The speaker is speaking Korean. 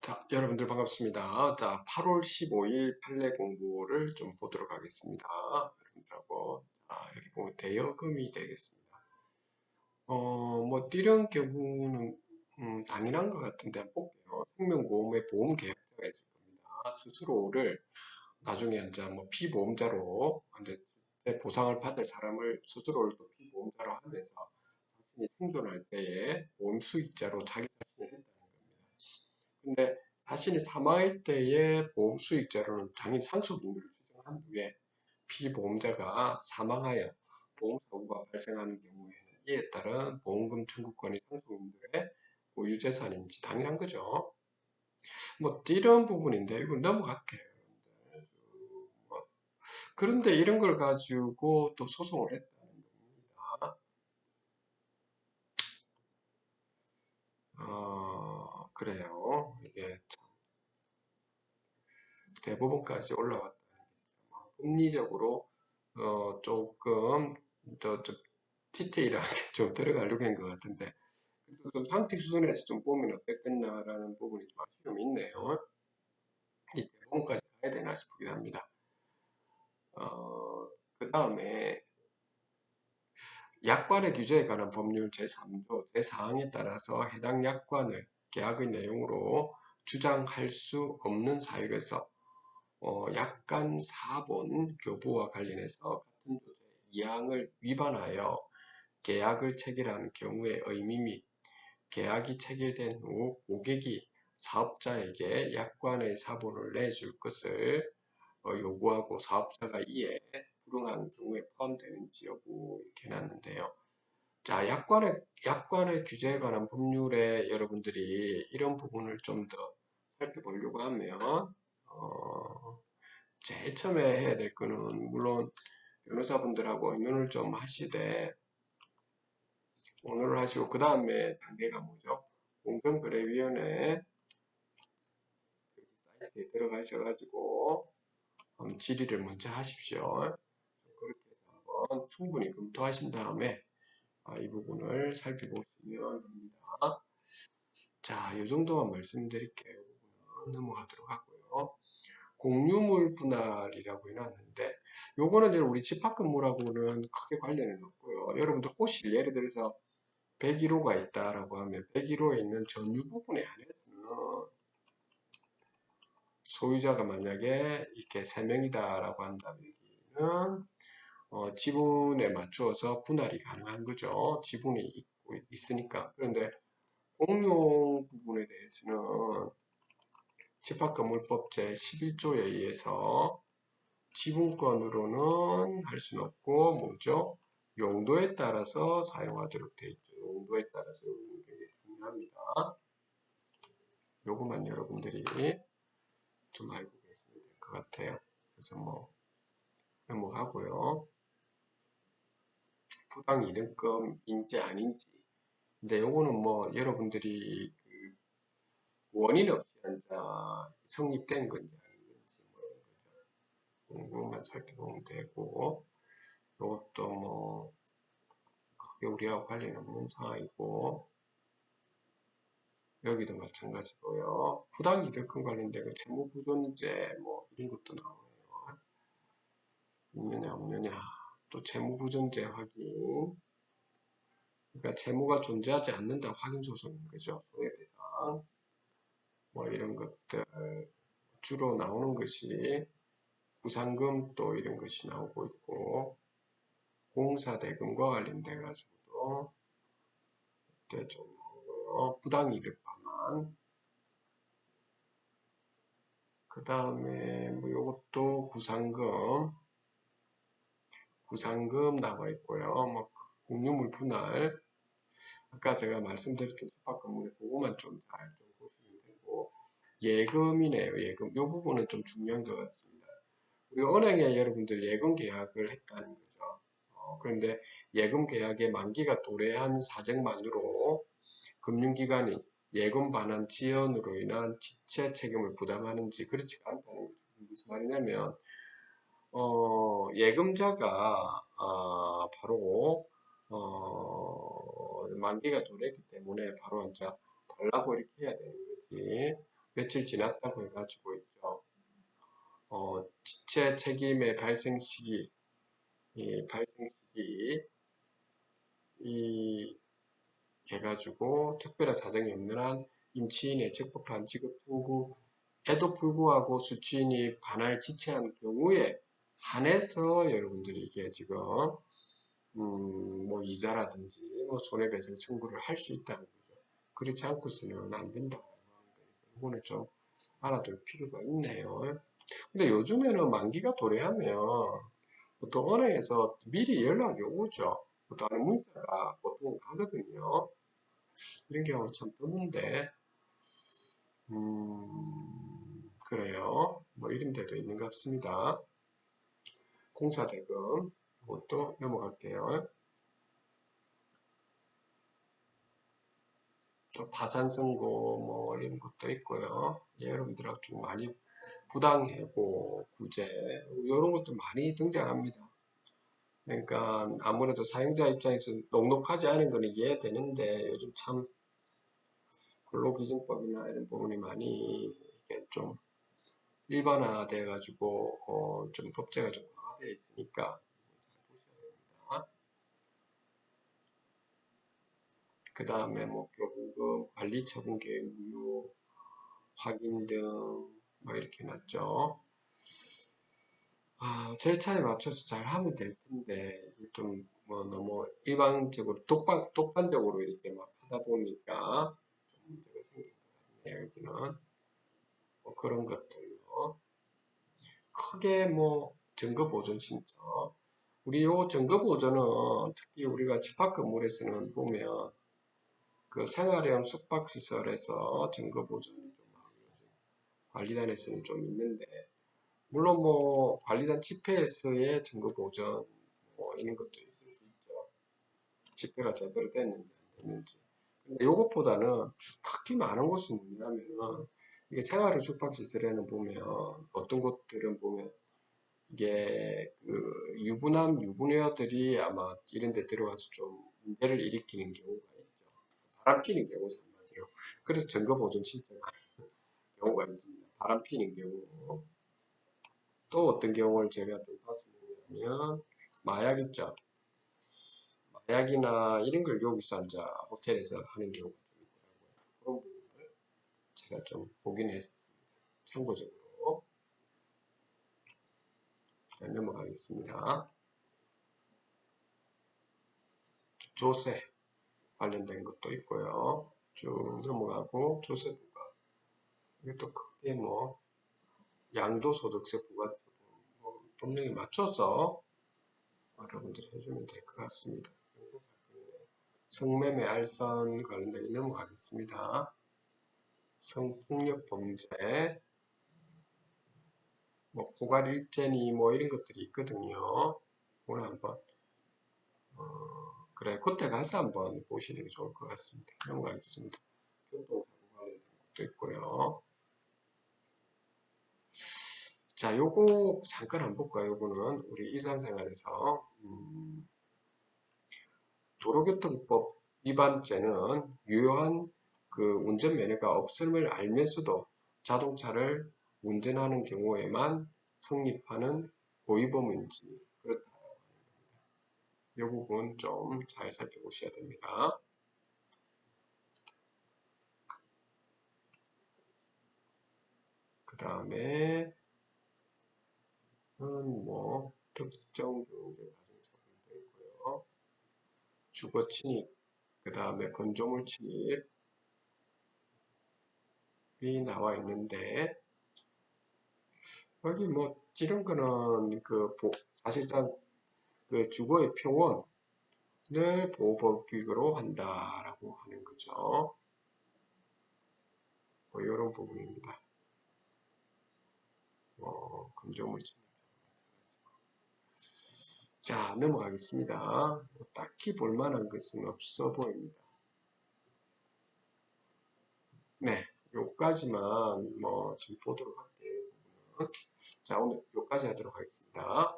자, 여러분들 반갑습니다. 자, 8월 15일 판례 공부를 좀 보도록 하겠습니다. 여러분들하고. 자, 여기 보면 대여금이 되겠습니다. 이런 경우는, 당연한 것 같은데, 한번 볼게요. 생명보험의 보험 계약자가 있을 겁니다. 스스로를 나중에 이제 뭐 피보험자로, 이제 보상을 받을 사람을 스스로를 또 피보험자로 하면서 자신이 생존할 때에 보험 수익자로 자기 자신을 했다는 겁니다. 근데 자신이 사망할 때의 보험 수익자로는 당연히 상속인으로 규정한 후에 피보험자가 사망하여 보험사고가 발생하는 경우에는 이에 따른 보험금 청구권이 상속인들의 고유재산인지 당연한 거죠. 이런 부분인데 이걸 넘어갈게요. 뭐, 그런데 이런 걸 가지고 또 소송을 했다는 겁니다. 그래요. 이게 참 대법원까지 올라왔다. 법리적으로 조금 더 디테일하게 좀 들어가려고 한 것 같은데 좀 상식 수준에서 좀 보면 어땠겠나라는 부분이 좀 아쉬움이 있네요. 이 대법원까지 가야 되나 싶기도 합니다. 그 다음에 약관의 규제에 관한 법률 제3조 제4항에 따라서 해당 약관을 계약의 내용으로 주장할 수 없는 사유에서 약관 4번 교부와 관련해서 같은 조제 2항을 위반하여 계약을 체결한 경우의 의미 및 계약이 체결된 후 고객이 사업자에게 약관의 사본을 내줄 것을 요구하고 사업자가 이에 불응한 경우에 포함되는지 여부 이렇게 해놨는데요. 자, 약관의 규제에 관한 법률에 여러분들이 이런 부분을 좀 더 살펴보려고 하면, 제일 처음에 해야 될 거는, 물론 변호사분들하고 의논을 좀 하시되, 오늘을 하시고 그 다음에 단계가 뭐죠? 공정거래위원회 사이트에 들어가셔가지고 질의를 먼저 하십시오. 그렇게 해서 한번 충분히 검토하신 다음에 이 부분을 살펴보시면 합니다. 자, 이 정도만 말씀드릴게요. 넘어가도록 하고요. 공유물 분할이라고 해놨는데 요거는 이제 우리 집합건물하고는 크게 관련은 없고요. 여러분들 혹시 예를 들어서 101호가 있다라고 하면 101호에 있는 전유 부분에 한해서는 소유자가 만약에 이렇게 3명이다라고 한다면 여기는 지분에 맞추어서 분할이 가능한 거죠. 지분이 있으니까. 그런데 공용 부분에 대해서는 집합건물법 제11조에 의해서 지분권으로는 할 수는 없고 뭐죠? 용도에 따라서 사용하도록 되어 있죠. 용도에 따라서 이건 굉장히 중요합니다. 요것만 여러분들이 좀 알고 계시면 될 것 같아요. 그래서 넘어가고요. 부당이득금인지 아닌지. 근데 요거는 여러분들이 그 원인 없이 환자 성립된 건지 아닌 건지 이런 거죠. 이것만 살펴보면 되고 이것도 크게 우리하고 관련 없는 사항이고 여기도 마찬가지고요. 부당이득금 관련된 거 채무부존재 이런 것도 나오네요. 있느냐 없느냐 또 채무부존재 확인 그러니까 채무가 존재하지 않는다 확인 소송인 거죠. 손해배상 이런 것들 주로 나오는 것이 구상금 또 이런 것이 나오고 있고 공사대금과 관련돼 가지고도 좀 나오고요. 부당이득 방안 그 다음에 요것도 구상금 나와 있고요. 공유물 분할 아까 제가 말씀드렸던 집합건물의 그거만 좀 잘 좀 보시면 되고 예금이네요. 예금 이 부분은 좀 중요한 것 같습니다. 우리 은행에 여러분들 예금 계약을 했다는 거죠. 그런데 예금 계약의 만기가 도래한 사정만으로 금융기관이 예금 반환 지연으로 인한 지체 책임을 부담하는지 그렇지가 않다는 거죠. 무슨 말이냐면 예금자가 바로 만기가 도래했기 때문에 바로 이제 달라고 이렇게 해야 되는 거지. 며칠 지났다고 해가지고 있죠. 지체 책임의 발생 시기, 이 발생 시기, 이 해가지고 특별한 사정이 없는 한 임치인의 적법한 지급 청구에도 불구하고 수취인이 반할 지체한 경우에 한해서 여러분들이 이게 지금 뭐 이자라든지 뭐 손해배상 청구를 할 수 있다는 거죠. 그렇지 않고서는 안 된다. 이거는 좀 알아둘 필요가 있네요. 근데 요즘에는 만기가 도래하면 보통 은행에서 미리 연락이 오죠. 보통 문자가 보통 가거든요. 이런 경우 참 드문데, 그래요. 뭐 이런 데도 있는 것 같습니다. 공사대금, 이것도 넘어갈게요. 또 파산선고, 뭐 이런 것도 있고요. 예, 여러분들하고 좀 많이 부당해고, 구제, 이런 것도 많이 등장합니다. 그러니까 아무래도 사용자 입장에서 녹록하지 않은 거는 이해되는데 요즘 참 근로기준법이나 이런 부분이 많이 이게 좀 일반화돼 가지고 좀 법제가 좀 강화되어 있으니까 보셔야 됩니다. 그 다음에 뭐 교부금, 관리처분 계획 무효, 확인 등 뭐 이렇게 놨죠. 절차에 맞춰서 잘 하면 될 텐데 좀 뭐 너무 일방적으로 독단적으로 이렇게 막 하다 보니까 좀 문제가 생긴 것 같네요. 여기는 뭐 그런 것들요. 크게 뭐 증거 보존 신청. 우리 요 증거 보존은 특히 우리가 집합 건물에서는 보면 그 생활형 숙박시설에서 증거 보존이 좀 관리단에서는 좀 있는데 물론 뭐 관리단 집회에서의 증거 보존 뭐 이런 것도 있을 수 있죠. 집회가 제대로 됐는지 안 됐는지. 근데 이것보다는 특히 많은 곳은 뭐냐면 이게 생활형 숙박시설에는 보면 어떤 곳들은 보면 이게 그 유부남 유부녀들이 아마 이런 데 들어가서 좀 문제를 일으키는 경우가 있죠. 바람 피는 경우죠, 한마디로. 그래서 증거 보존 신청하는 경우가 있습니다. 바람 피는 경우. 또 어떤 경우를 제가 좀 봤으면 마약 있죠. 마약이나 이런 걸 여기서 이제 호텔에서 하는 경우가 좀 있더라고요. 그런 부분을 제가 좀 보긴 했었습니다. 참고적으로. 자, 넘어가겠습니다. 조세 관련된 것도 있고요. 쭉 넘어가고 조세 부과. 이것도 크게 뭐 양도소득세 부과 뭐 법령에 맞춰서 여러분들이 해주면 될 것 같습니다. 성매매 알선 관련된 넘어가겠습니다. 성폭력 범죄, 뭐 고갈일제니 뭐 이런 것들이 있거든요. 오늘 한번 그래 그때 가서 한번 보시는 게 좋을 것 같습니다. 넘어가겠습니다. 교통사고 관련된 것도 있고요. 자, 요거 잠깐 한번 볼까요? 요거는 우리 일상생활에서 도로교통법 위반죄는 유효한 그 운전면허가 없음을 알면서도 자동차를 운전하는 경우에만 성립하는 고의범인지 그렇다. 이 부분 좀 잘 살펴보셔야 됩니다. 그 다음에 뭐 특정 경제 가중처분도 있고요. 주거 침입, 그 다음에 건조물 침입이 나와 있는데 여기 뭐 이런 거는 그 사실상 그 주거의 평원을 보호법규로 한다라고 하는 거죠. 뭐 이런 부분입니다. 건조물 침입. 자, 넘어가겠습니다. 뭐 딱히 볼만한 것은 없어 보입니다. 네, 요까지만 뭐 지금 보도록 할게요. 자, 오늘 요까지 하도록 하겠습니다.